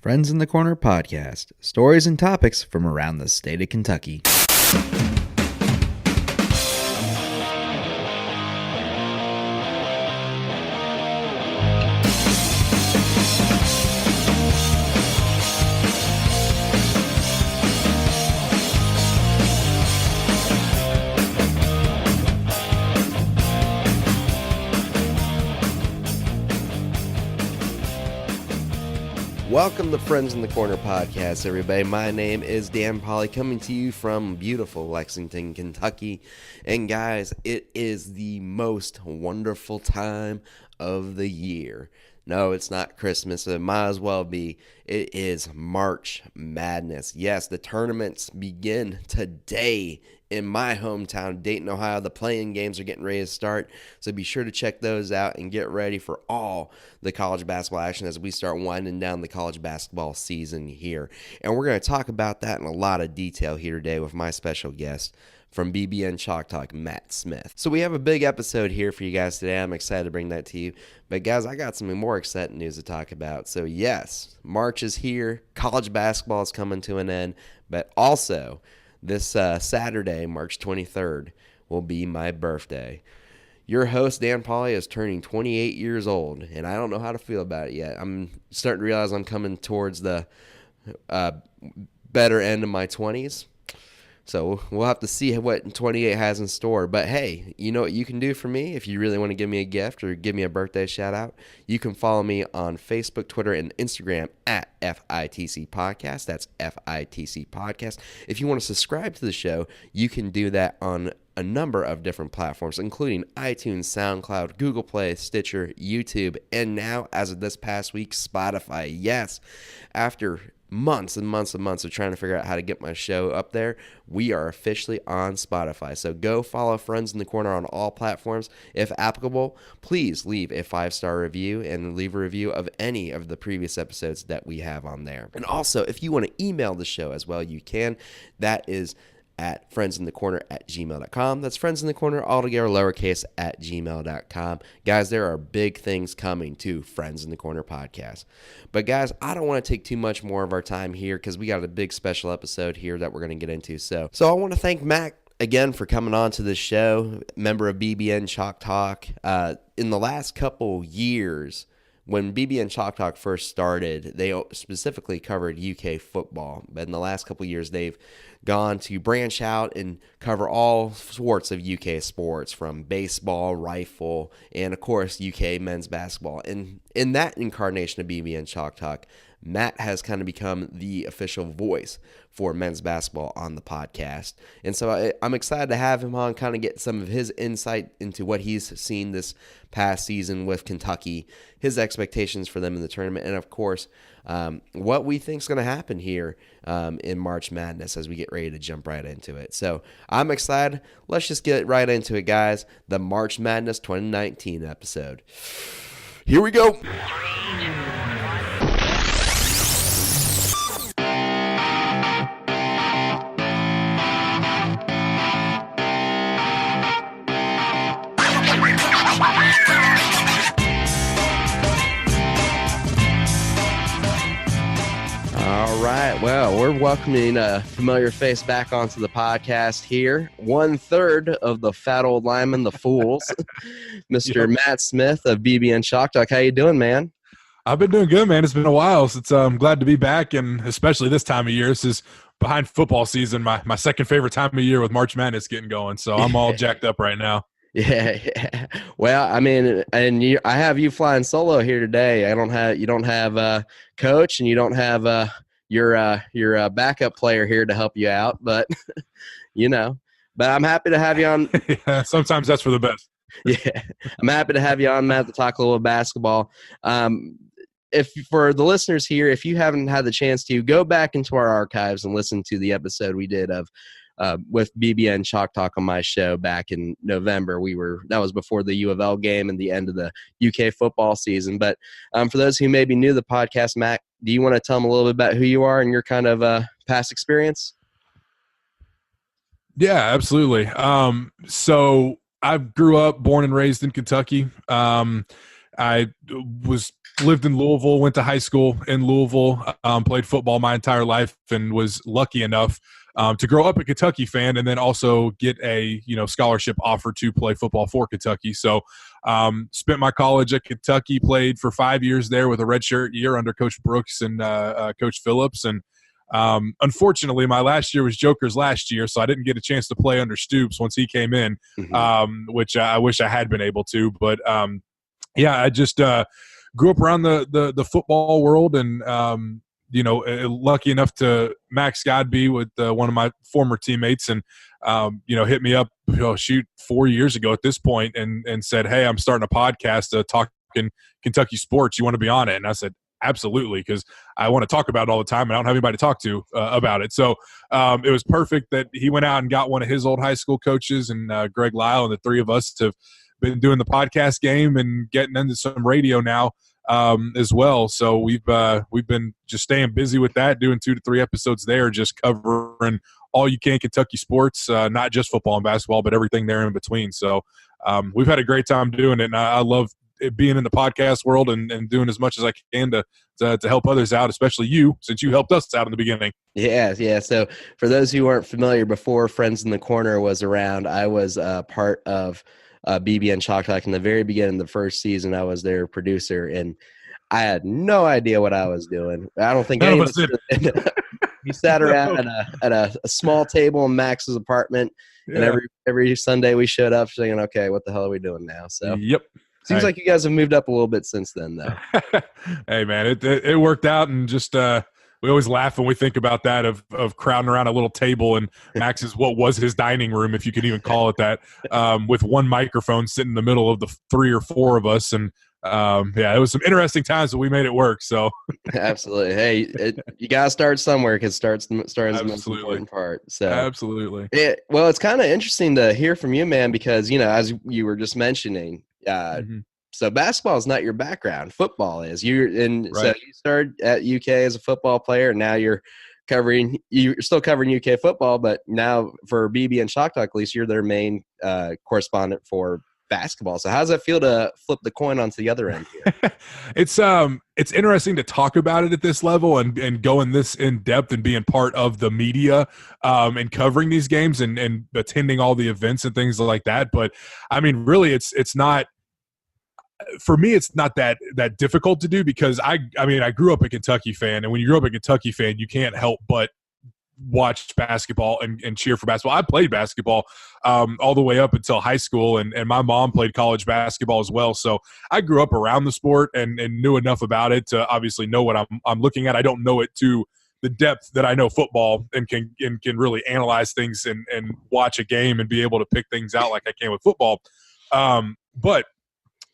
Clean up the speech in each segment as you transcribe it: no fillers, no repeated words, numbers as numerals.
Friends in the Corner podcast. Stories and topics from around the state of Kentucky. Welcome to Friends in the Corner podcast, everybody. My name is Dan Polly, coming to you from beautiful Lexington, Kentucky. And guys, it is the most wonderful time of the year. No, it's not Christmas. It might as well be. It is March Madness. Yes, the tournaments begin today in my hometown, Dayton, Ohio. The play-in games are getting ready to start, so be sure to check those out and get ready for all the college basketball action as we start winding down the college basketball season here. And we're going to talk about that in a lot of detail here today with my special guest from BBN Chalk Talk, Matt Smith. So we have a big episode here for you guys today. I'm excited to bring that to you. But guys, I got some more exciting news to talk about. So yes, March is here. College basketball is coming to an end. But also, this Saturday, March 23rd, will be my birthday. Your host, Dan Polly, is turning 28 years old, and I don't know how to feel about it yet. I'm starting to realize I'm coming towards the better end of my 20s. So we'll have to see what 28 has in store. But hey, you know what you can do for me if you really want to give me a gift or give me a birthday shout out? You can follow me on Facebook, Twitter, and Instagram at FITC Podcast. That's FITC Podcast. If you want to subscribe to the show, you can do that on a number of different platforms, including iTunes, SoundCloud, Google Play, Stitcher, YouTube, and now, as of this past week, Spotify. Yes, after months and months and months of trying to figure out how to get my show up there, we are officially on Spotify. So go follow Friends in the Corner on all platforms. If applicable, please leave a 5-star review and leave a review of any of the previous episodes that we have on there. And also, if you want to email the show as well, you can. That is at friendsinthecorner@gmail.com. That's friendsinthecorner, all together, lowercase, at gmail.com. Guys, there are big things coming to Friends in the Corner podcast. But guys, I don't want to take too much more of our time here because we got a big special episode here that we're going to get into. So I want to thank Matt again for coming on to this show, member of BBN Chalk Talk. In the last couple years, when BBN Chalk Talk first started, they specifically covered UK football. But in the last couple of years, they've gone to branch out and cover all sorts of UK sports, from baseball, rifle, and, of course, UK men's basketball. And in that incarnation of BBN Chalk Talk, Matt has kind of become the official voice for men's basketball on the podcast. And so I'm excited to have him on, kind of get some of his insight into what he's seen this past season with Kentucky, his expectations for them in the tournament, and, of course, what we think is going to happen here in March Madness as we get ready to jump right into it. So I'm excited. Let's just get right into it, guys. The March Madness 2019 episode. Here we go. All right, well, we're welcoming a familiar face back onto the podcast here. 1/3 of the fat old lineman, the Fools, Mr. Matt Smith of BBN Chalk Talk. How you doing, man? I've been doing good, man. It's been a while since I'm glad to be back, and especially this time of year. This is behind football season, my second favorite time of year with March Madness getting going, so I'm all jacked up right now. Yeah. Well, I mean, and I have you flying solo here today. You don't have coach, and you don't have your backup player here to help you out, but but I'm happy to have you on. Yeah, sometimes that's for the best. Yeah, I'm happy to have you on, Matt, to talk a little basketball. If for the listeners here, if you haven't had the chance to, go back into our archives and listen to the episode we did of with BBN Chalk Talk on my show back in November. That was before the U of L game and the end of the UK football season. But for those who may be new to the podcast, Matt, do you want to tell them a little bit about who you are and your kind of past experience? Yeah, absolutely. So I grew up, born and raised in Kentucky. I was lived in Louisville, went to high school in Louisville, played football my entire life, and was lucky enough to grow up a Kentucky fan and then also get a scholarship offer to play football for Kentucky. So spent my college at Kentucky, played for 5 years there with a redshirt year under Coach Brooks and Coach Phillips. And unfortunately, my last year was Joker's last year, so I didn't get a chance to play under Stoops once he came in, which I wish I had been able to. But I just grew up around the football world, and lucky enough to Max Godby with one of my former teammates, and hit me up 4 years ago at this point, and said, "Hey, I'm starting a podcast talking Kentucky sports. You want to be on it?" And I said, absolutely, because I want to talk about it all the time, and I don't have anybody to talk to about it. So it was perfect that he went out and got one of his old high school coaches, and Greg Lyle, and the three of us have been doing the podcast game and getting into some radio now as well. So we've been just staying busy with that, doing 2 to 3 episodes there, just covering all you can Kentucky sports, not just football and basketball, but everything there in between. So we've had a great time doing it, and I love being in the podcast world and doing as much as I can to help others out, especially you, since you helped us out in the beginning. Yeah. So for those who weren't familiar, before Friends in the Corner was around, I was part of BBN Chalk Talk in the very beginning of the first season. I was their producer, and I had no idea what I was doing. I don't think any of us did. We sat around at a small table in Max's apartment, and every Sunday we showed up saying, okay, what the hell are we doing now? So yep. Seems like you guys have moved up a little bit since then, though. Hey, man, it worked out, and just we always laugh when we think about that of crowding around a little table in Max's what was his dining room, if you could even call it that, with one microphone sitting in the middle of the 3 or 4 of us, and it was some interesting times, but we made it work. So absolutely, hey, you gotta start somewhere, because starting is the most important part. So absolutely, well, it's kind of interesting to hear from you, man, because as you were just mentioning. So basketball is not your background. Football is. So you started at UK as a football player, and now you're still covering UK football, but now for BBN Chalk Talk, at least you're their main correspondent for basketball. So how does that feel to flip the coin onto the other end here? It's interesting to talk about it at this level and going this in depth and being part of the media and covering these games and attending all the events and things like that. But I mean, really, it's not. For me, it's not that difficult to do, because I grew up a Kentucky fan, and when you grow up a Kentucky fan, you can't help but watch basketball and cheer for basketball. I played basketball all the way up until high school, and my mom played college basketball as well. So I grew up around the sport and knew enough about it to obviously know what I'm looking at. I don't know it to the depth that I know football, and can really analyze things and watch a game and be able to pick things out like I can with football. But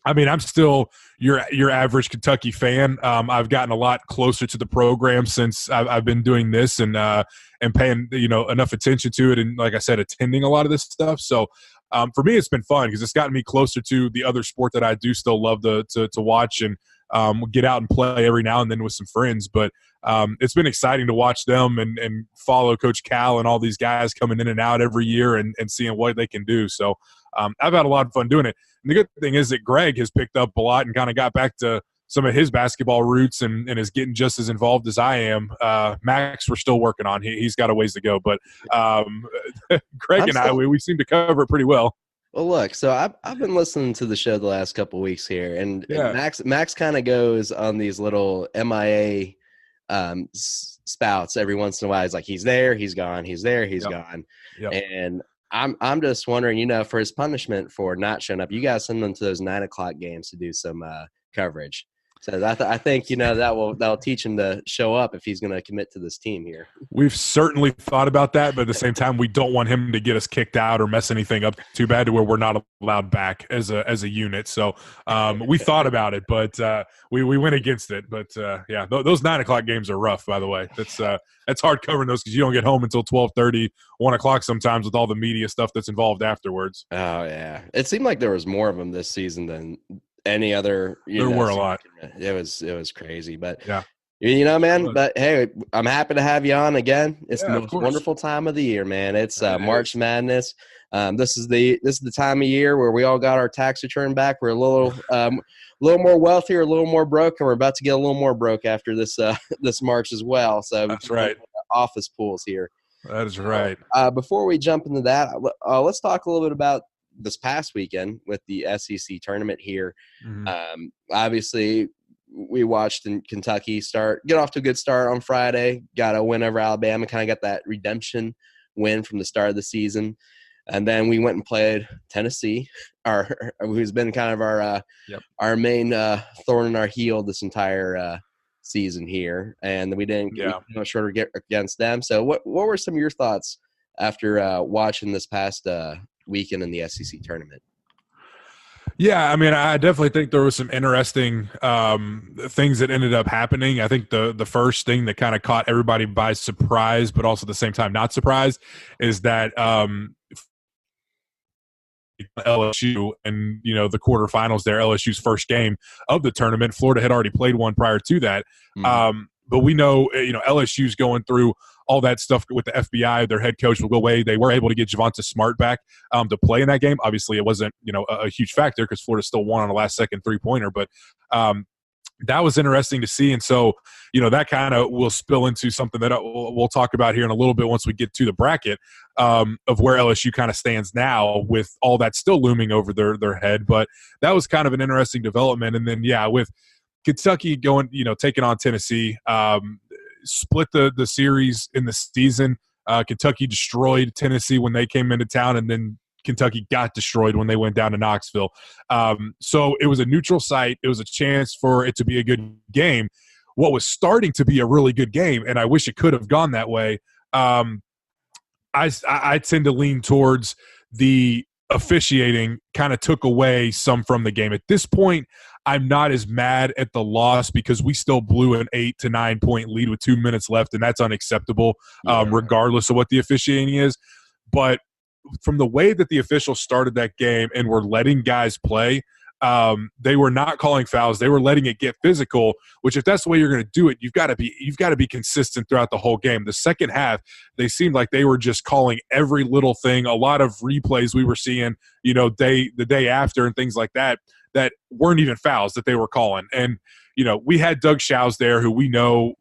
I mean, I'm still your average Kentucky fan. I've gotten a lot closer to the program since I've been doing this and paying enough attention to it, and like I said, attending a lot of this stuff. So for me, it's been fun, because it's gotten me closer to the other sport that I do still love to watch and get out and play every now and then with some friends. But it's been exciting to watch them and follow Coach Cal and all these guys coming in and out every year and seeing what they can do. So I've had a lot of fun doing it. And the good thing is that Greg has picked up a lot and kind of got back to some of his basketball roots and is getting just as involved as I am. Max, we're still working on. He's got a ways to go. But Greg and I, we seem to cover it pretty well. Well, look, so I've been listening to the show the last couple of weeks here, and Max kind of goes on these little MIA spouts every once in a while. He's like, he's there, he's gone, he's there, he's gone. Yep. And I'm just wondering, for his punishment for not showing up, you guys send him to those 9 o'clock games to do some coverage. So I think that'll teach him to show up if he's going to commit to this team here. We've certainly thought about that, but at the same time, we don't want him to get us kicked out or mess anything up too bad to where we're not allowed back as a unit. So we thought about it, but we went against it. But those 9 o'clock games are rough. By the way, that's hard covering those, because you don't get home until 12:30, 1 o'clock sometimes, with all the media stuff that's involved afterwards. Oh yeah, it seemed like there was more of them this season than any other. There were a lot. It was crazy, but yeah, man. But hey, I'm happy to have you on again. It's the most wonderful time of the year, man. It's March Madness. This is the time of year where we all got our tax return back. We're a little little more wealthy or a little more broke, and we're about to get a little more broke after this this March as well. So That's right. Office pools here. That is right. Before we jump into that, let's talk a little bit about this past weekend with the SEC tournament here. Mm-hmm. Obviously, we watched in Kentucky get off to a good start on Friday, got a win over Alabama, kind of got that redemption win from the start of the season. And then we went and played Tennessee, who's been kind of our main thorn in our heel this entire season here. And we didn't short against them. So what were some of your thoughts after watching this past weekend in the SEC tournament? Yeah, I mean, I definitely think there was some interesting things that ended up happening. I think the first thing that kind of caught everybody by surprise, but also at the same time not surprised, is that LSU and the quarterfinals there, LSU's first game of the tournament. Florida had already played one prior to that, but we know LSU's going through all that stuff with the FBI. Their head coach will go away. They were able to get Javonte Smart back to play in that game. Obviously, it wasn't a huge factor because Florida still won on a last second 3-pointer, but that was interesting to see. And so, that kind of will spill into something that we'll talk about here in a little bit once we get to the bracket of where LSU kind of stands now with all that still looming over their head. But that was kind of an interesting development. And then, with Kentucky going, taking on Tennessee, split the series in the season. Kentucky destroyed Tennessee when they came into town, and then Kentucky got destroyed when they went down to Knoxville. So it was a neutral site. It was a chance for it to be a good game. What was starting to be a really good game, and I wish it could have gone that way, I tend to lean towards the officiating kind of took away some from the game. At this point, I'm not as mad at the loss because we still blew an 8 to 9 point lead with 2 minutes left, and that's unacceptable, regardless of what the officiating is. But from the way that the officials started that game and were letting guys play, they were not calling fouls. They were letting it get physical, which if that's the way you're going to do it, you've got to be consistent throughout the whole game. The second half, they seemed like they were just calling every little thing. A lot of replays we were seeing, the day after and things like that weren't even fouls that they were calling. And, we had Doug Shows there, who we know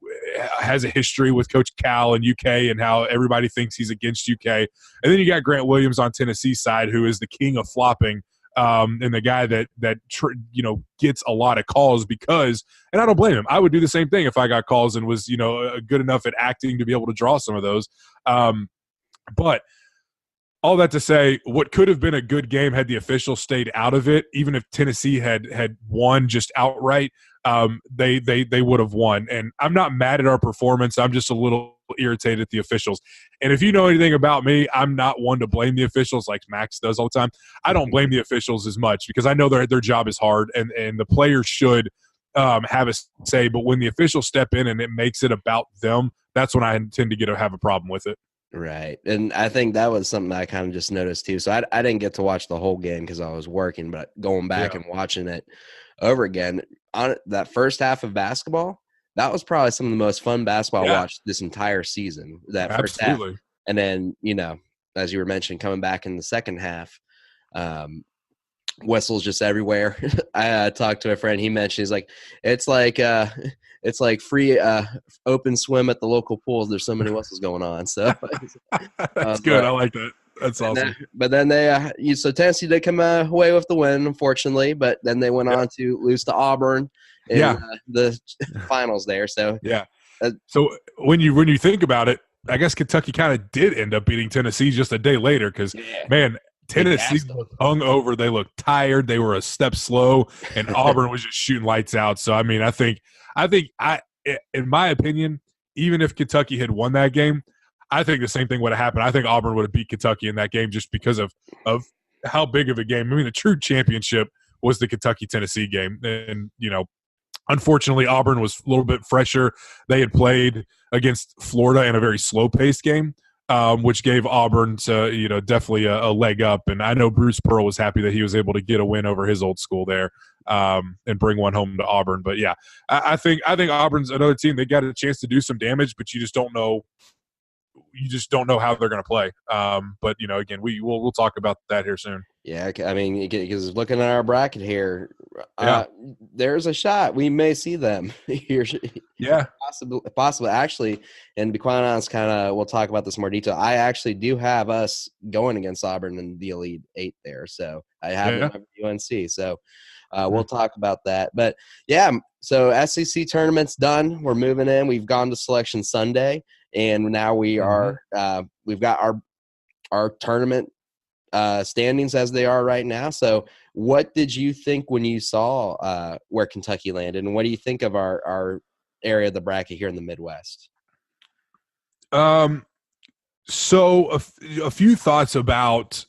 has a history with Coach Cal and UK and how everybody thinks he's against UK. And then you got Grant Williams on Tennessee's side, who is the king of flopping. And the guy that gets a lot of calls because, and I don't blame him. I would do the same thing if I got calls and was, good enough at acting to be able to draw some of those. But all that to say, what could have been a good game had the officials stayed out of it, even if Tennessee had won just outright, they would have won. And I'm not mad at our performance. I'm just a little irritated at the officials. And if you know anything about me, I'm not one to blame the officials like Max does all the time. I don't blame the officials as much because I know their job is hard and the players should have a say. But when the officials step in and it makes it about them, that's when I tend to have a problem with it. Right. And I think that was something I kind of just noticed too. So I didn't get to watch the whole game because I was working, but going back and watching it over again on that first half of basketball, that was probably some of the most fun basketball I watched this entire season, that first half. And then, as you were mentioning, coming back in the second half, whistles just everywhere. I talked to a friend. He mentioned, he's like, it's like free open swim at the local pools. There's so many whistles going on. So that's good. I like that. That's awesome. But then so Tennessee did come away with the win, unfortunately. But then they went on to lose to Auburn in the finals there. So so when you think about it, I guess Kentucky kind of did end up beating Tennessee just a day later because man. Tennessee looked hung over. They looked tired. They were a step slow, and Auburn was just shooting lights out. So, I mean, I think, in my opinion, even if Kentucky had won that game, I think the same thing would have happened. I think Auburn would have beat Kentucky in that game just because of how big of a game. I mean, the true championship was the Kentucky-Tennessee game, and unfortunately, Auburn was a little bit fresher. They had played against Florida in a very slow-paced game. Which gave Auburn to, definitely a leg up. And I know Bruce Pearl was happy that he was able to get a win over his old school there and bring one home to Auburn. But, yeah, I think Auburn's another team. They got a chance to do some damage, but you just don't know how they're going to play. But, again, we'll talk about that here soon. Yeah, I mean, because looking at our bracket here, Uh, there's a shot we may see them here. Yeah. Possibly. Actually, and to be quite honest, we'll talk about this in more detail. I actually do have us going against Auburn in the Elite Eight there, so I have them over UNC. So we'll talk about that. But yeah, so SEC tournament's done. We're moving in. We've gone to Selection Sunday, and now we are. We've got our tournament standings as they are right now. So what did you think when you saw where Kentucky landed, and what do you think of our area of the bracket here in the Midwest? So a few thoughts about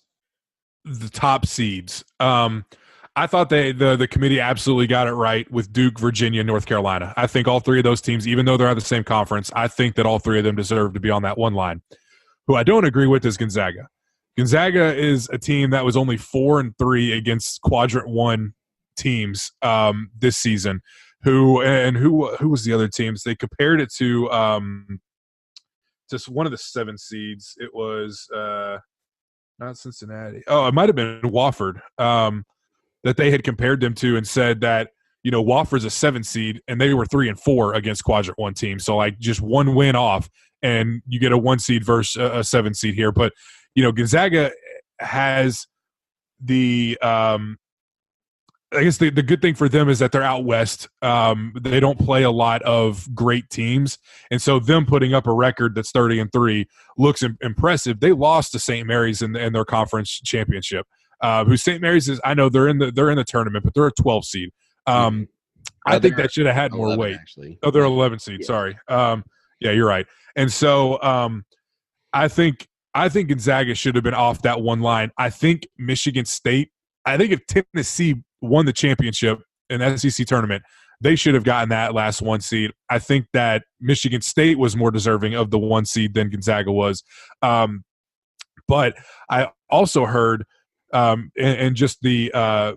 the top seeds. I thought the committee absolutely got it right with Duke, Virginia, North Carolina. I think all three of those teams, even though they're at the same conference, I think that all three of them deserve to be on that one line. Who I don't agree with is Gonzaga. Gonzaga is a team that was only 4-3 against Quadrant 1 teams this season. Who was the other teams? They compared it to just one of the 7 seeds. It was not Cincinnati. Oh, it might have been Wofford that they had compared them to and said that, Wofford's a 7 seed and they were 3-4 against Quadrant 1 teams. So like just one win off and you get a 1 seed versus a 7 seed here. But Gonzaga has the I guess the good thing for them is that they're out west. They don't play a lot of great teams, and so them putting up a record that's 30-3 looks impressive. They lost to St. Mary's in their conference championship. Who St. Mary's is? I know they're in the tournament, but they're a 12 seed. I think that should have had more weight. Actually. Oh, they're 11 seed. Yeah. Sorry. Yeah, you're right. And so I think Gonzaga should have been off that one line. I think Michigan State. I think if Tennessee won the championship in the SEC tournament, they should have gotten that last 1 seed. I think that Michigan State was more deserving of the 1 seed than Gonzaga was. But I also heard and just the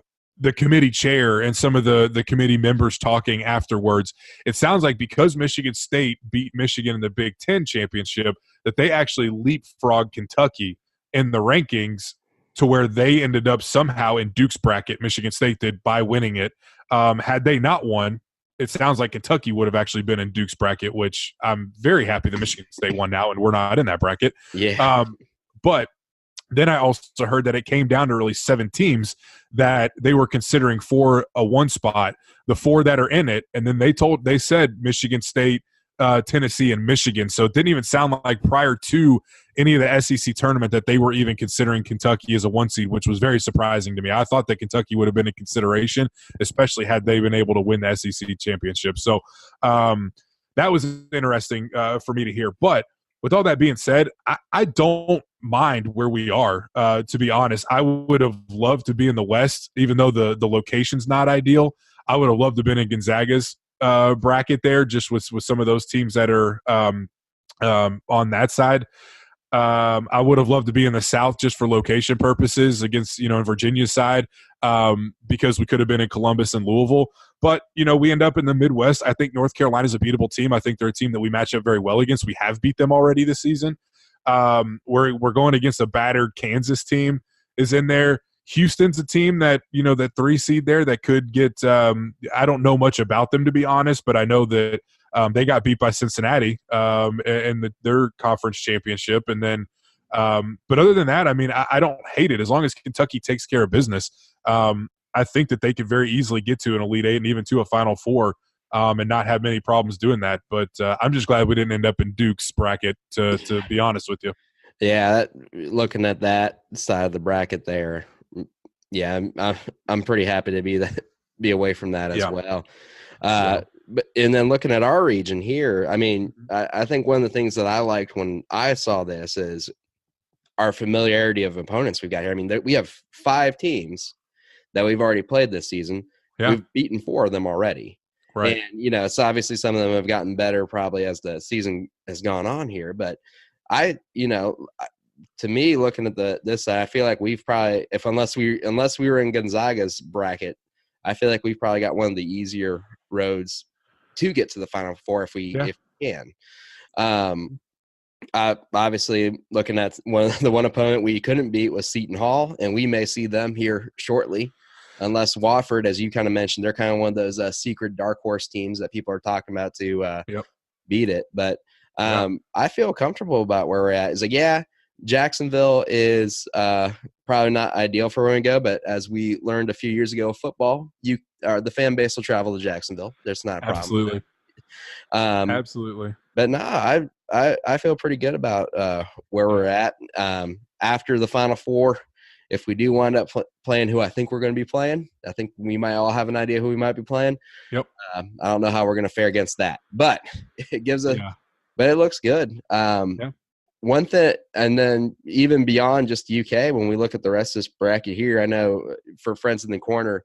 committee chair and some of the committee members talking afterwards, it sounds like because Michigan State beat Michigan in the Big Ten championship, that they actually leapfrogged Kentucky in the rankings to where they ended up somehow in Duke's bracket. Michigan State did by winning it. Had they not won, it sounds like Kentucky would have actually been in Duke's bracket, which I'm very happy that Michigan State won now and we're not in that bracket. Yeah. But then I also heard that it came down to really 7 teams that they were considering for a 1 spot, the 4 that are in it. And then they said Michigan State, Tennessee, and Michigan. So it didn't even sound like prior to any of the SEC tournament that they were even considering Kentucky as a 1 seed, which was very surprising to me. I thought that Kentucky would have been in consideration, especially had they been able to win the SEC championship. So that was interesting for me to hear. But with all that being said, I don't mind where we are, to be honest. I would have loved to be in the West, even though the location's not ideal. I would have loved to have been in Gonzaga's bracket there, just with some of those teams that are on that side. I would have loved to be in the South just for location purposes against, in Virginia's side, because we could have been in Columbus and Louisville. But, we end up in the Midwest. I think North Carolina's a beatable team. I think they're a team that we match up very well against. We have beat them already this season. We're going against a battered Kansas team is in there. Houston's a team that, that 3 seed there that could get I don't know much about them, to be honest, but I know that they got beat by Cincinnati in their conference championship. And then but other than that, I don't hate it. As long as Kentucky takes care of business, I think that they could very easily get to an Elite Eight and even to a Final Four and not have many problems doing that. But I'm just glad we didn't end up in Duke's bracket, to be honest with you. Yeah, looking at that side of the bracket there, yeah, I'm pretty happy to be away from that as well. But and then looking at our region here, I think one of the things that I liked when I saw this is our familiarity of opponents we've got here. We have 5 teams that we've already played this season. Yeah. We've beaten 4 of them already. Right. And, so obviously some of them have gotten better probably as the season has gone on here. But to me, looking at this side, I feel like we've probably, unless we were in Gonzaga's bracket, I feel like we've probably got one of the easier roads to get to the Final Four if we can. Obviously, looking at the one opponent we couldn't beat was Seton Hall, and we may see them here shortly. unless Wofford, as you kind of mentioned, they're kind of one of those secret dark horse teams that people are talking about to Yep. beat it. But Yeah. I feel comfortable about where we're at. It's like, yeah, Jacksonville is probably not ideal for where we go, but as we learned a few years ago, football, the fan base will travel to Jacksonville. There's not a problem. Absolutely. Absolutely. But no, I feel pretty good about where we're at. After the Final Four, if we do wind up playing who I think we're going to be playing, I think we might all have an idea who we might be playing. Yep. I don't know how we're going to fare against that, but it gives but it looks good. One thing, and then even beyond just UK, when we look at the rest of this bracket here, I know for Friends in the Corner,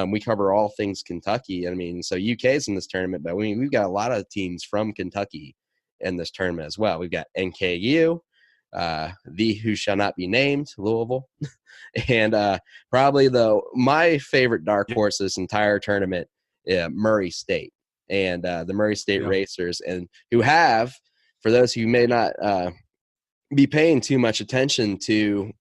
we cover all things Kentucky. I mean, so UK's in this tournament, but we've got a lot of teams from Kentucky in this tournament as well. We've got NKU, the who shall not be named, Louisville, and probably my favorite dark horse this entire tournament, Murray State, and the Murray State Racers, and who have, for those who may not be paying too much attention to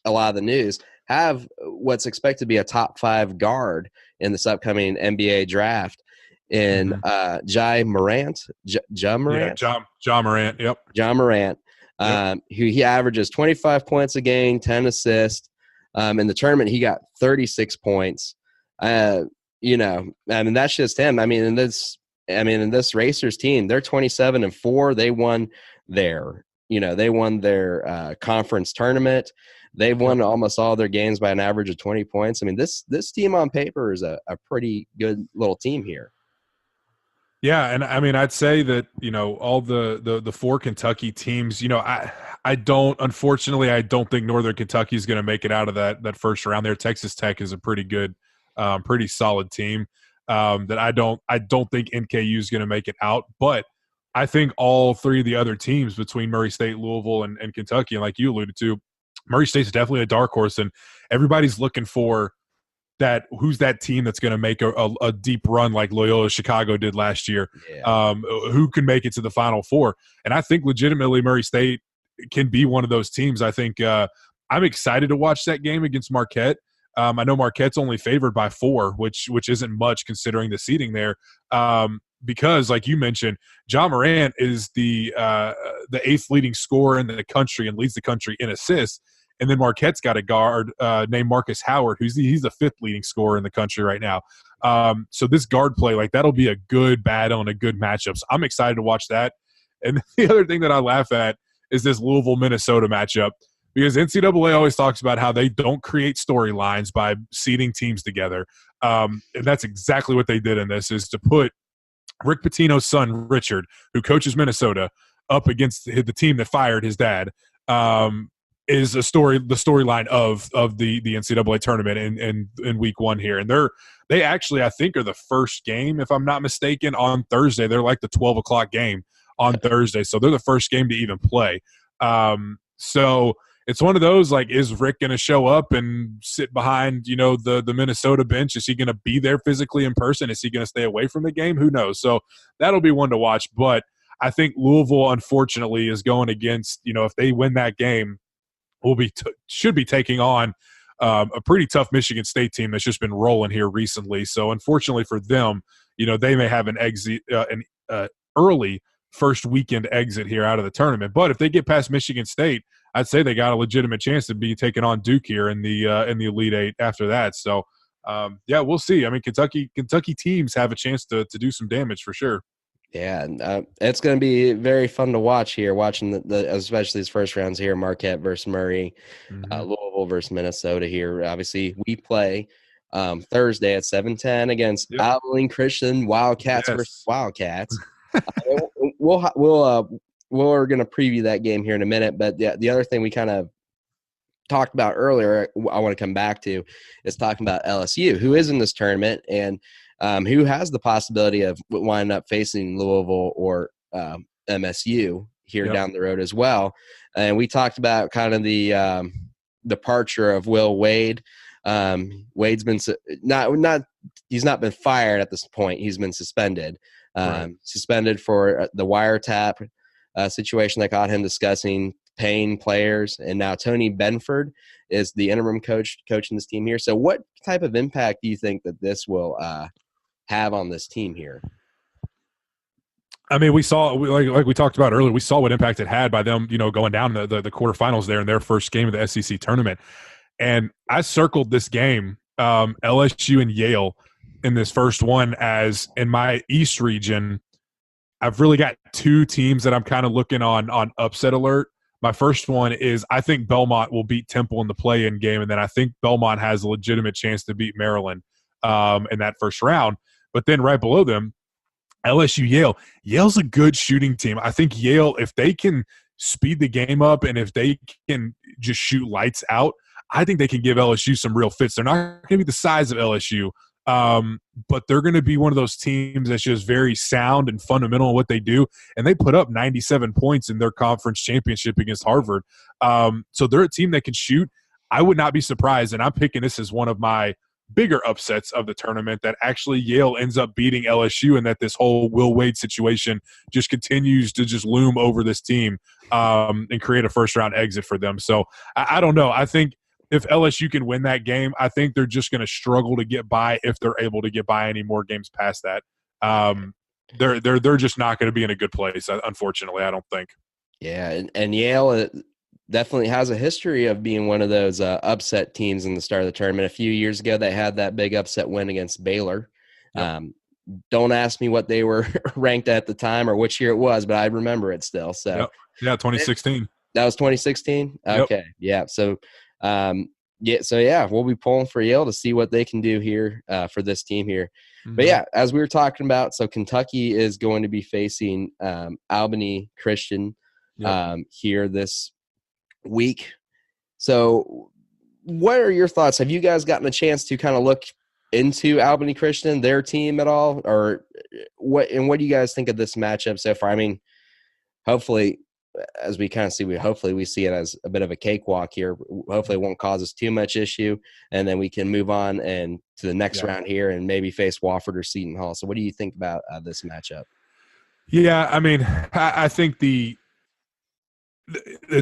a lot of the news, have what's expected to be a top 5 guard in this upcoming NBA draft in Ja Morant. Ja Morant? Yeah, Ja Morant, yep. Ja Morant, who he averages 25 points a game, 10 assists. In the tournament, he got 36 points. I mean, that's just him. I mean, in this Racers team, they're 27-4. They won their conference tournament. They've won almost all their games by an average of 20 points. I mean, this team on paper is a pretty good little team here. Yeah, and I mean, I'd say that, all the 4 Kentucky teams, I don't think Northern Kentucky is going to make it out of that first round there. Texas Tech is a pretty good, pretty solid team that I don't think NKU is going to make it out. But I think all 3 of the other teams between Murray State, Louisville, and Kentucky, and like you alluded to, Murray State's definitely a dark horse, and everybody's looking for that. Who's that team that's going to make a deep run like Loyola Chicago did last year? Yeah. Who can make it to the Final Four? And I think legitimately Murray State can be one of those teams. I think I'm excited to watch that game against Marquette. I know Marquette's only favored by 4, which isn't much considering the seeding there. Because, like you mentioned, Ja Morant is the 8th leading scorer in the country and leads the country in assists. And then Marquette's got a guard named Marcus Howard, he's the 5th leading scorer in the country right now. So this guard play, like, that'll be a good battle and a good matchup. So I'm excited to watch that. And the other thing that I laugh at is this Louisville-Minnesota matchup, because NCAA always talks about how they don't create storylines by seeding teams together. And that's exactly what they did in this, is to put Rick Pitino's son, Richard, who coaches Minnesota, up against the team that fired his dad, is the storyline of the NCAA tournament in week 1 here. And they actually, I think, are the first game, if I'm not mistaken, on Thursday. They're like the 12 o'clock game on Thursday. So they're the first game to even play. So it's one of those, like, is Rick going to show up and sit behind, the Minnesota bench? Is he going to be there physically in person? Is he going to stay away from the game? Who knows? So that'll be one to watch. But I think Louisville, unfortunately, is going against, if they win that game, should be taking on a pretty tough Michigan State team that's just been rolling here recently. So unfortunately for them, they may have an exit, an early first weekend exit here out of the tournament. But if they get past Michigan State, I'd say they got a legitimate chance to be taking on Duke here in the Elite Eight after that. So we'll see. I mean, Kentucky teams have a chance to do some damage for sure. Yeah, it's going to be very fun to watch here, watching the especially these first rounds here, Marquette versus Murray, Louisville versus Minnesota here. Obviously, we play Thursday at 7:10 against Abilene Christian Wildcats versus Wildcats. We're going to preview that game here in a minute, but the other thing we kind of talked about earlier, I want to come back to, is talking about LSU, who is in this tournament and who has the possibility of winding up facing Louisville or MSU here down the road as well. And we talked about kind of the departure of Will Wade. Wade's been he's not been fired at this point. He's been suspended. Suspended for the wiretap situation that got him discussing paying players, and now Tony Benford is the interim coaching this team here. So what type of impact do you think that this will have on this team here? I mean, we saw, like we talked about earlier, we saw what impact it had by them, going down the quarterfinals there in their first game of the SEC tournament. And I circled this game, LSU and Yale, in this first one as in my East region. I've really got two teams that I'm kind of looking on upset alert. My first one is I think Belmont will beat Temple in the play-in game, and then I think Belmont has a legitimate chance to beat Maryland in that first round. But then right below them, LSU Yale. Yale's a good shooting team. I think Yale, if they can speed the game up and if they can just shoot lights out, I think they can give LSU some real fits. They're not going to be the size of LSU, but they're going to be one of those teams that's just very sound and fundamental in what they do. And they put up 97 points in their conference championship against Harvard. So they're a team that can shoot. I would not be surprised, and I'm picking this as one of my bigger upsets of the tournament, that actually Yale ends up beating LSU and that this whole Will Wade situation just continues to just loom over this team and create a first-round exit for them. So I don't know. I think if LSU can win that game, I think they're just going to struggle to get by if they're able to get by any more games past that. They're just not going to be in a good place, unfortunately, I don't think. Yeah, and Yale definitely has a history of being one of those upset teams in the start of the tournament. A few years ago, they had that big upset win against Baylor. Yep. Don't ask me what they were ranked at the time or which year it was, but I remember it still. So yep. Yeah, 2016. That was 2016? Okay, yep. Yeah. So, we'll be pulling for Yale to see what they can do here for this team here. Mm-hmm. But, yeah, as we were talking about, so Kentucky is going to be facing Albany Christian here this week. So what are your thoughts? Have you guys gotten a chance to kind of look into Albany Christian, their team at all, or what do you guys think of this matchup so far? I mean, hopefully, as we kind of see, we see it as a bit of a cakewalk here. Hopefully it won't cause us too much issue, and then we can move on and to the next round here and maybe face Wofford or Seton Hall. So what do you think about this matchup? Yeah, I mean, I think the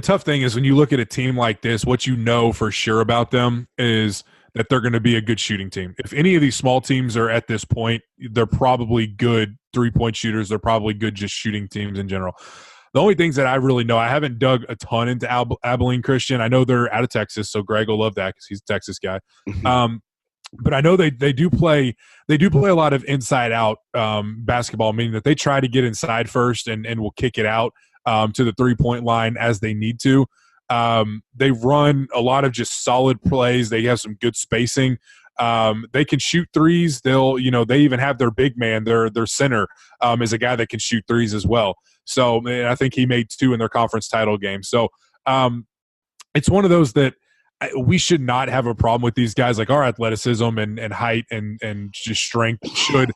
tough thing is when you look at a team like this, what you know for sure about them is that they're going to be a good shooting team. If any of these small teams are at this point, they're probably good three-point shooters. They're probably good just shooting teams in general. The only things that I really know, I haven't dug a ton into Abilene Christian. I know they're out of Texas, so Greg will love that because he's a Texas guy. But I know they do play a lot of inside-out basketball, meaning that they try to get inside first and will kick it out to the three-point line as they need to. They run a lot of just solid plays. They have some good spacing. They can shoot threes. They even have their big man, their center, is a guy that can shoot threes as well. So I think he made 2 in their conference title game. So it's one of those that we should not have a problem with these guys. Like our athleticism and height and just strength should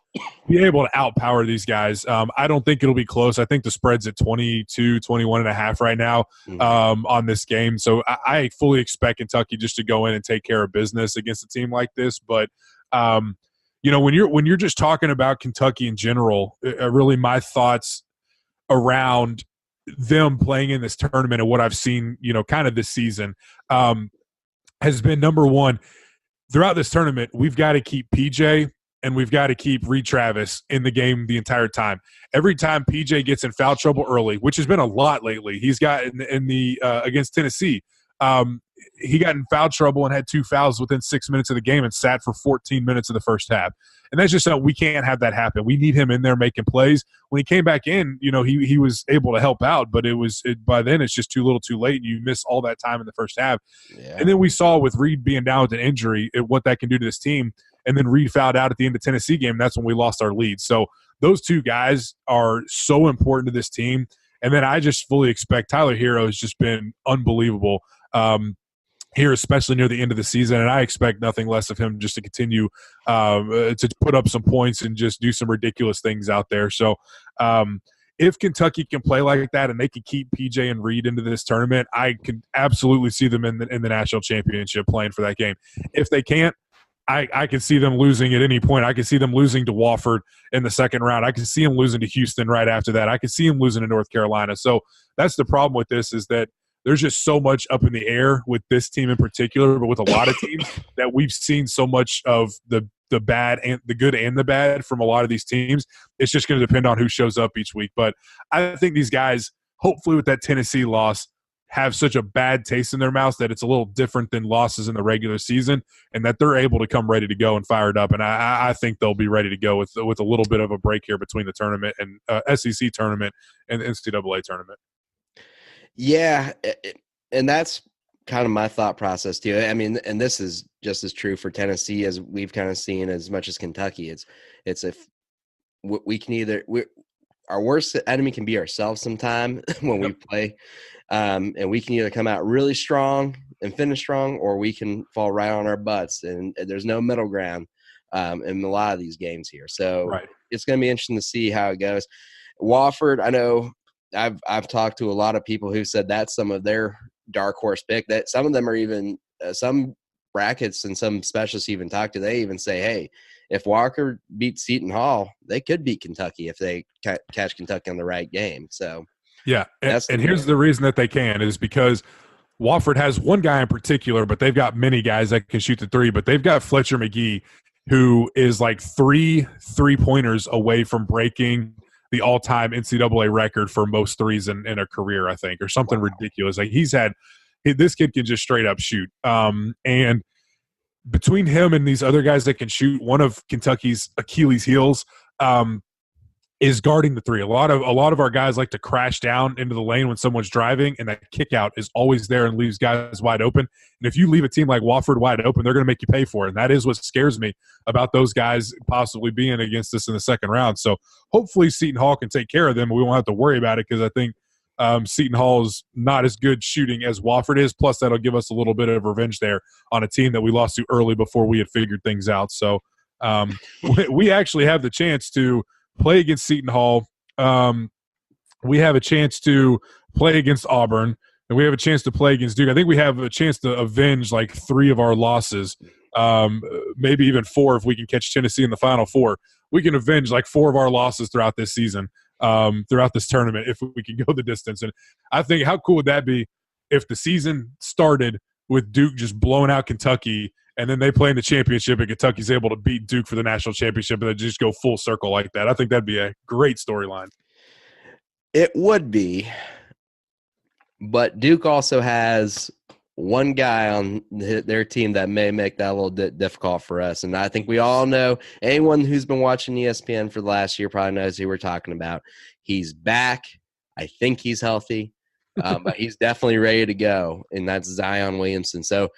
be able to outpower these guys. I don't think it'll be close. I think the spread's at 21.5 right now on this game. So I fully expect Kentucky just to go in and take care of business against a team like this. But when you're just talking about Kentucky in general, really my thoughts around them playing in this tournament and what I've seen, kind of this season, has been, number one, throughout this tournament, we've got to keep PJ and we've got to keep Reed Travis in the game the entire time. Every time PJ gets in foul trouble early, which has been a lot lately, he's got in the against Tennessee, he got in foul trouble and had 2 fouls within 6 minutes of the game and sat for 14 minutes of the first half. And that's just we can't have that happen. We need him in there making plays. When he came back in, he was able to help out, but by then it's just too little too late. You miss all that time in the first half. Yeah. And then we saw with Reed being down with an injury, what that can do to this team. And then Reed fouled out at the end of Tennessee game. That's when we lost our lead. So those 2 guys are so important to this team. And then I just fully expect Tyler Hero has just been unbelievable here, especially near the end of the season. And I expect nothing less of him just to continue to put up some points and just do some ridiculous things out there. So if Kentucky can play like that and they can keep PJ and Reed into this tournament, I can absolutely see them in the national championship playing for that game. If they can't, I can see them losing at any point. I can see them losing to Wofford in the second round. I can see them losing to Houston right after that. I can see them losing to North Carolina. So that's the problem with this, is that there's just so much up in the air with this team in particular, but with a lot of teams that we've seen so much of the bad and the good and the bad from a lot of these teams. It's just going to depend on who shows up each week. But I think these guys, hopefully with that Tennessee loss, have such a bad taste in their mouths that it's a little different than losses in the regular season, and that they're able to come ready to go and fired up. And I think they'll be ready to go with a little bit of a break here between the tournament and SEC tournament and the NCAA tournament. Yeah, and that's kind of my thought process too. I mean, and this is just as true for Tennessee as we've kind of seen as much as Kentucky. It's if we can either our worst enemy can be ourselves sometime when we play. And we can either come out really strong and finish strong, or we can fall right on our butts. And there's no middle ground in a lot of these games here. So It's going to be interesting to see how it goes. Wofford, I know I've talked to a lot of people who said that's some of their dark horse pick. That some of them are even some brackets and some specialists even talk to. They even say, hey, if Walker beats Seton Hall, they could beat Kentucky if they catch Kentucky on the right game. So. Yeah, and here's the reason that they can is because Wofford has one guy in particular, but they've got many guys that can shoot the three. But they've got Fletcher McGee, who is like 3 3-pointers away from breaking the all-time NCAA record for most threes in a career, I think, or something ridiculous. Like this kid can just straight up shoot. And between him and these other guys that can shoot, one of Kentucky's Achilles heels is guarding the three. A lot of our guys like to crash down into the lane when someone's driving, and that kick out is always there and leaves guys wide open. And if you leave a team like Wofford wide open, they're going to make you pay for it. And that is what scares me about those guys possibly being against us in the second round. So hopefully Seton Hall can take care of them. We won't have to worry about it because I think Seton Hall is not as good shooting as Wofford is. Plus, that'll give us a little bit of revenge there on a team that we lost to early before we had figured things out. So we actually have the chance to play against Seton Hall. We have a chance to play against Auburn, and we have a chance to play against Duke. I think we have a chance to avenge like 3 of our losses, maybe even 4 if we can catch Tennessee in the Final Four. We can avenge like 4 of our losses throughout this season, throughout this tournament, if we can go the distance. And I think how cool would that be if the season started with Duke just blowing out Kentucky, and then they play in the championship and Kentucky's able to beat Duke for the national championship, and they just go full circle like that. I think that'd be a great storyline. It would be, but Duke also has one guy on their team that may make that a little bit difficult for us. And I think we all know, anyone who's been watching ESPN for the last year probably knows who we're talking about. He's back. I think he's healthy, but he's definitely ready to go, and that's Zion Williamson. So,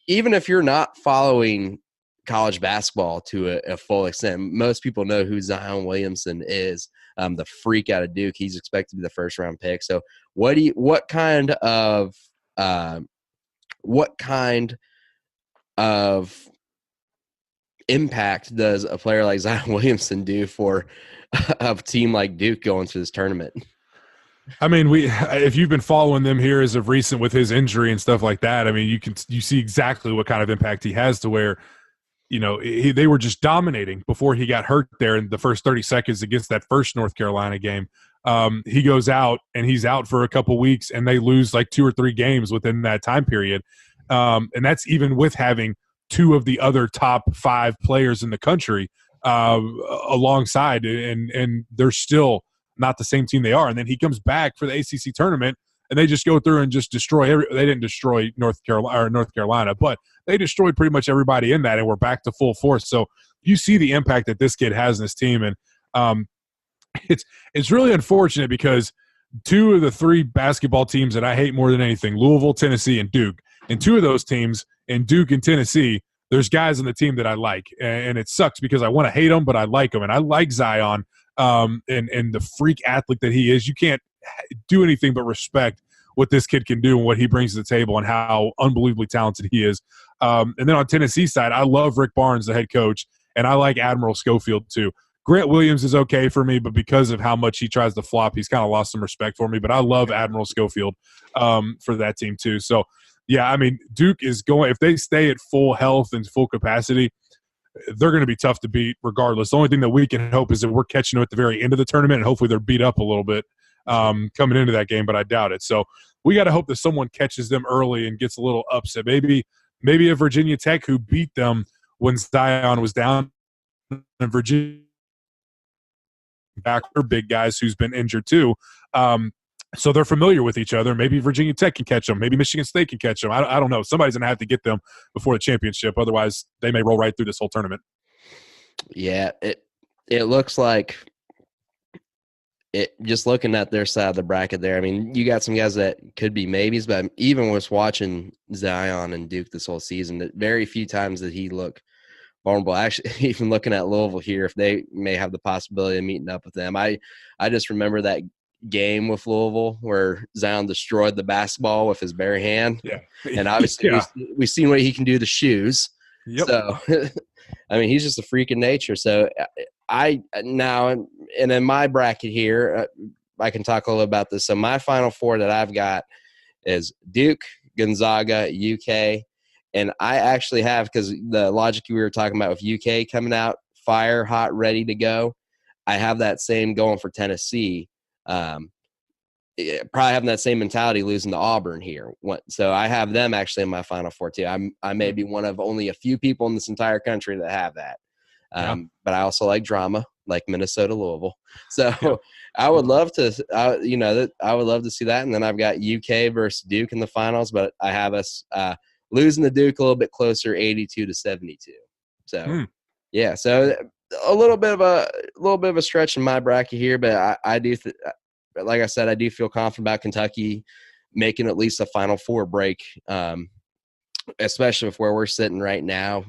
even if you're not following college basketball to a full extent, most people know who Zion Williamson is, the freak out of Duke. He's expected to be the first-round pick. So what kind of impact does a player like Zion Williamson do for a team like Duke going through this tournament? I mean, if you've been following them here as of recent with his injury and stuff like that, I mean, you see exactly what kind of impact he has to where, you know, they were just dominating before he got hurt there in the first 30 seconds against that first North Carolina game. He goes out and he's out for a couple weeks, and they lose like 2 or 3 games within that time period. And that's even with having 2 of the other top 5 players in the country alongside, and they're still not the same team they are. And then he comes back for the ACC tournament, and they just go through and just destroy they didn't destroy North Carolina, but they destroyed pretty much everybody in that, and we're back to full force. So you see the impact that this kid has in this team, and it's really unfortunate because 2 of the 3 basketball teams that I hate more than anything, Louisville, Tennessee, and Duke, and 2 of those teams, in Duke and Tennessee, there's guys on the team that I like, and it sucks because I want to hate them, but I like them, and I like Zion. And the freak athlete that he is, you can't do anything but respect what this kid can do and what he brings to the table and how unbelievably talented he is. And then on Tennessee side, I love Rick Barnes, the head coach, and I like Admiral Schofield too. Grant Williams is okay for me, but because of how much he tries to flop, he's kind of lost some respect for me. But I love Admiral Schofield for that team too. So, yeah, I mean, Duke is going – if they stay at full health and full capacity – they're going to be tough to beat regardless. The only thing that we can hope is that we're catching them at the very end of the tournament, and hopefully they're beat up a little bit coming into that game, but I doubt it. So we got to hope that someone catches them early and gets a little upset. Maybe a Virginia Tech who beat them when Zion was down, and Virginia back are big guys who's been injured too. So they're familiar with each other. Maybe Virginia Tech can catch them. Maybe Michigan State can catch them. I don't know. Somebody's going to have to get them before the championship. Otherwise, they may roll right through this whole tournament. Yeah, it looks like it. Just looking at their side of the bracket there, I mean, you got some guys that could be maybes, but even was watching Zion and Duke this whole season, very few times did he look vulnerable. Actually, even looking at Louisville here, if they may have the possibility of meeting up with them. I just remember that game with Louisville where Zion destroyed the basketball with his bare hand. Yeah. And obviously we've seen what he can do to shoes. Yep. So, I mean, he's just a freak of nature. So and in my bracket here, I can talk a little about this. So my final four that I've got is Duke, Gonzaga, UK. And I actually have, because the logic we were talking about with UK coming out, fire, hot, ready to go, I have that same going for Tennessee. Probably having that same mentality losing to Auburn here. So I have them actually in my Final Four too. I may be one of only a few people in this entire country that have that. But I also like drama, like Minnesota, Louisville. So I would love to, I would love to see that. And then I've got UK versus Duke in the finals, but I have us losing to Duke a little bit closer, 82-72. So yeah, so a little bit of a stretch in my bracket here, but I do, like I said, I do feel confident about Kentucky making at least a Final Four break, especially with where we're sitting right now.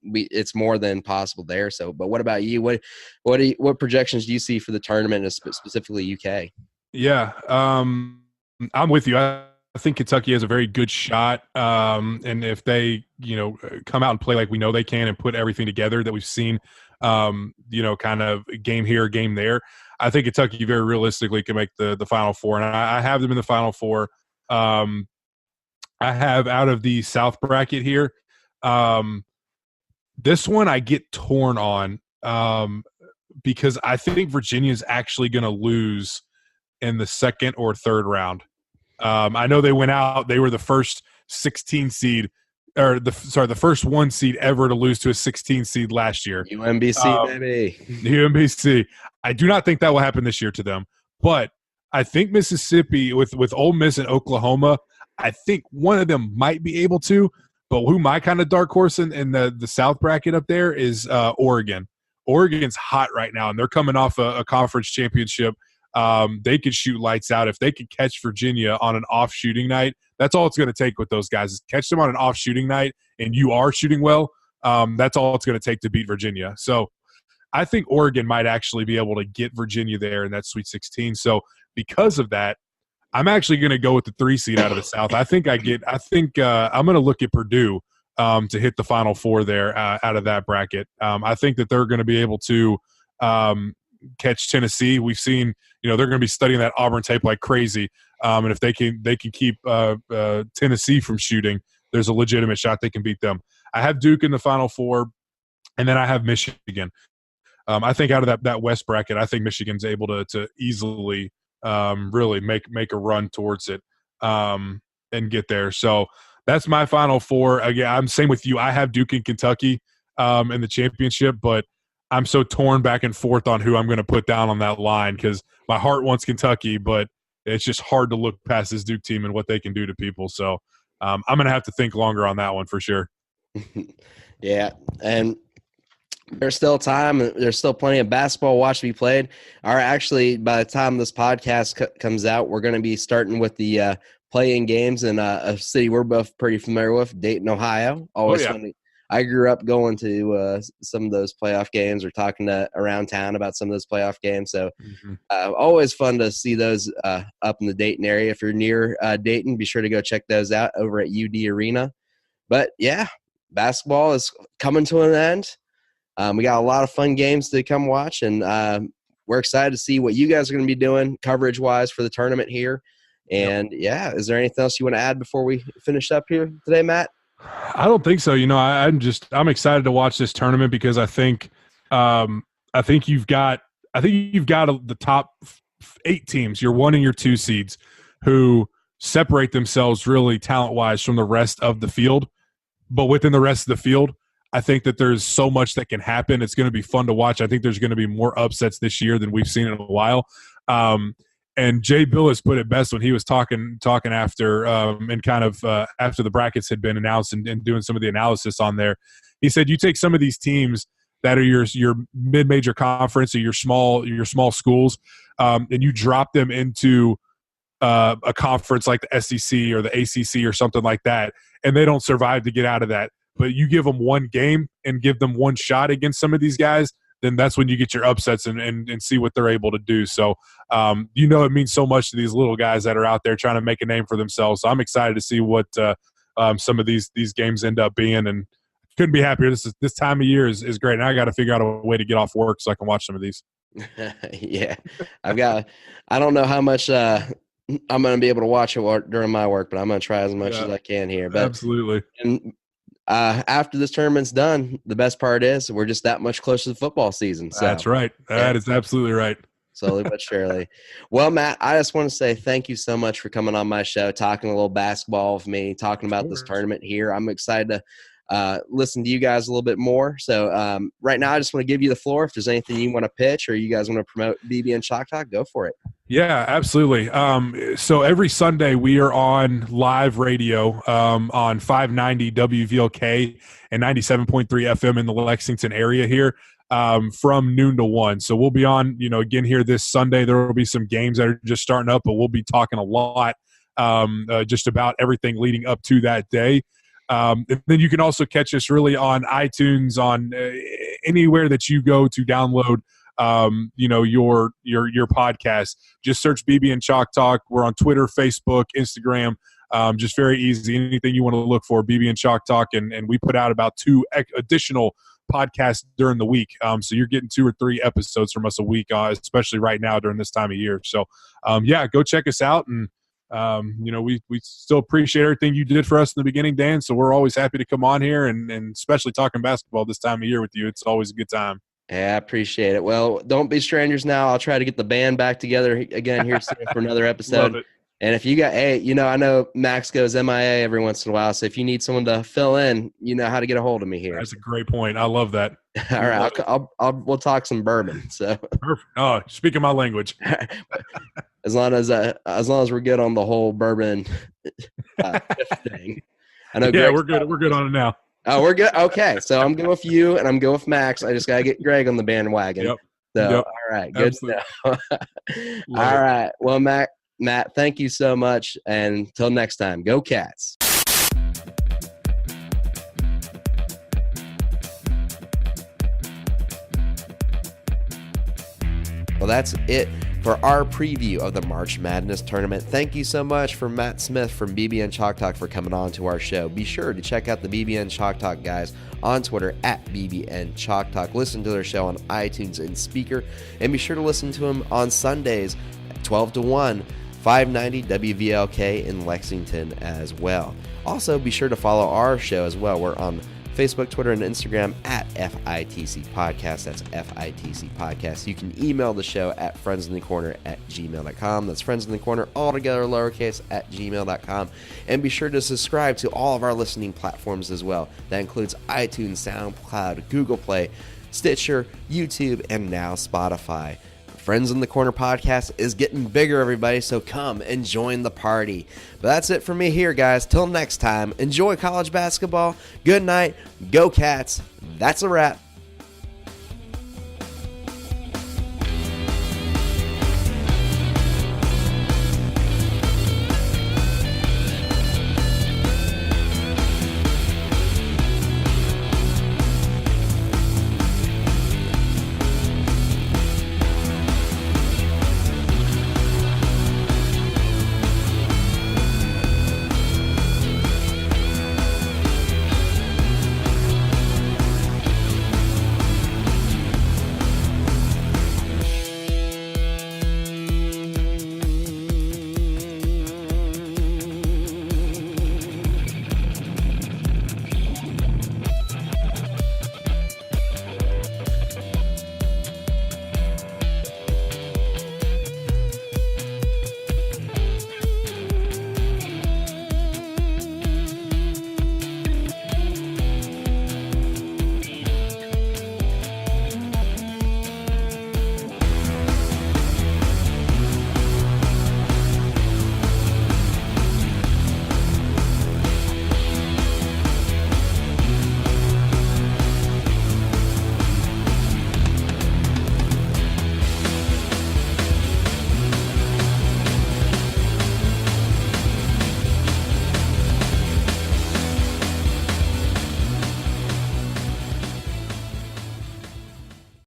It's more than possible there. So, but what about you? What projections do you see for the tournament, and specifically UK? Yeah, I'm with you. I think Kentucky has a very good shot, and if they, come out and play like we know they can and put everything together that we've seen, kind of game here, game there, I think Kentucky very realistically can make the Final Four, and I have them in the Final Four. I have out of the South bracket here. This one I get torn on because I think Virginia is actually going to lose in the second or third round. I know they went out. They were the first 16 seed, or the first 1 seed ever to lose to a 16 seed last year. UMBC, baby. UMBC. I do not think that will happen this year to them, but I think Mississippi with Ole Miss and Oklahoma, I think one of them might be able to. But who my kind of dark horse in the South bracket up there is Oregon. Oregon's hot right now, and they're coming off a conference championship. They could shoot lights out. If they could catch Virginia on an off shooting night, that's all it's going to take with those guys is catch them on an off shooting night, and you are shooting well. That's all it's going to take to beat Virginia. So I think Oregon might actually be able to get Virginia there in that Sweet 16. So because of that, I'm actually going to go with the 3 seed out of the South. I think I'm going to look at Purdue to hit the Final Four there out of that bracket. I think that they're going to be able to catch Tennessee. We've seen, they're going to be studying that Auburn tape like crazy. And if they can keep Tennessee from shooting, there's a legitimate shot they can beat them. I have Duke in the Final Four, and then I have Michigan. I think out of that West bracket, I think Michigan's able to easily really make a run towards it and get there. So that's my Final Four. Again, I'm same with you. I have Duke and Kentucky in the championship, but I'm so torn back and forth on who I'm going to put down on that line because my heart wants Kentucky, but it's just hard to look past this Duke team and what they can do to people. So I'm going to have to think longer on that one for sure. Yeah, and there's still time. There's still plenty of basketball watch to be played. Actually, by the time this podcast comes out, we're going to be starting with the play-in games in a city we're both pretty familiar with, Dayton, Ohio. Always fun. I grew up going to some of those playoff games or talking to around town about some of those playoff games. So always fun to see those up in the Dayton area. If you're near Dayton, be sure to go check those out over at UD Arena. But, yeah, basketball is coming to an end. We got a lot of fun games to come watch, and we're excited to see what you guys are going to be doing coverage-wise for the tournament here. And, is there anything else you want to add before we finish up here today, Matt? I don't think so. I'm excited to watch this tournament because I think you've got the top 8 teams, your 1 and your 2 seeds, who separate themselves really talent-wise from the rest of the field. But within the rest of the field, I think that there's so much that can happen. It's going to be fun to watch. I think there's going to be more upsets this year than we've seen in a while. And Jay Billis put it best when he was talking after and kind of after the brackets had been announced and doing some of the analysis on there. He said, you take some of these teams that are your mid-major conference or your small schools, and you drop them into a conference like the SEC or the ACC or something like that, and they don't survive to get out of that. But you give them one game and give them one shot against some of these guys, then that's when you get your upsets and see what they're able to do. So, it means so much to these little guys that are out there trying to make a name for themselves. So I'm excited to see what some of these games end up being, and couldn't be happier. This time of year is great. And I got to figure out a way to get off work so I can watch some of these. Yeah, I don't know how much I'm going to be able to watch it during my work, but I'm going to try as much as I can here. But absolutely. And after this tournament's done, the best part is we're just that much closer to football season. So that's right. That is absolutely right. Slowly but surely. Well, Matt, I just want to say thank you so much for coming on my show, talking a little basketball with me, talking about this tournament here. I'm excited to listen to you guys a little bit more. So right now I just want to give you the floor. If there's anything you want to pitch or you guys want to promote BBN Chalk Talk, go for it. Yeah, absolutely. So every Sunday we are on live radio on 590 WVLK and 97.3 FM in the Lexington area here from noon to 1. So we'll be on, again here this Sunday. There will be some games that are just starting up, but we'll be talking a lot just about everything leading up to that day. And then you can also catch us really on iTunes, on anywhere that you go to download your podcast. Just search BBN Chalk Talk. We're on Twitter, Facebook, Instagram. Just very easy. Anything you want to look for, BBN Chalk Talk, and we put out about 2 additional podcasts during the week. So you're getting 2 or 3 episodes from us a week, especially right now during this time of year. So go check us out, and we still appreciate everything you did for us in the beginning, Dan. So we're always happy to come on here and especially talking basketball this time of year with you. It's always a good time. Yeah, I appreciate it. Well, don't be strangers now. I'll try to get the band back together again here soon for another episode. Love it. And if you got, I know Max goes MIA every once in a while. So if you need someone to fill in, you know how to get a hold of me here. That's a great point. I love that. All right. We'll talk some bourbon. So perfect. Oh, speaking my language. as long as we're good on the whole bourbon thing. I know. Yeah, we're good. We're good on it now. Oh, we're good. Okay, so I'm going with you, and I'm going with Max. I just gotta get Greg on the bandwagon. Yep. So, Yep. All right, good stuff. All right. Well, Matt, thank you so much, and until next time, go Cats. Well, that's it for our preview of the March Madness tournament. Thank you so much for Matt Smith from BBN Chalk Talk for coming on to our show. Be sure to check out the BBN Chalk Talk guys on Twitter at BBN Chalk Talk. Listen to their show on iTunes and Speaker, and be sure to listen to them on Sundays at 12 to 1, 590 WVLK in Lexington as well. Also, be sure to follow our show as well. We're on Facebook, Twitter, and Instagram at FITC Podcast. That's FITC Podcast. You can email the show at friendsinthecorner@gmail.com. That's friendsinthecorner, all together, lowercase, @gmail.com. And be sure to subscribe to all of our listening platforms as well. That includes iTunes, SoundCloud, Google Play, Stitcher, YouTube, and now Spotify. Friends in the Corner podcast is getting bigger, everybody, so come and join the party. But that's it for me here, guys. Till next time, enjoy college basketball. Good night. Go Cats. That's a wrap.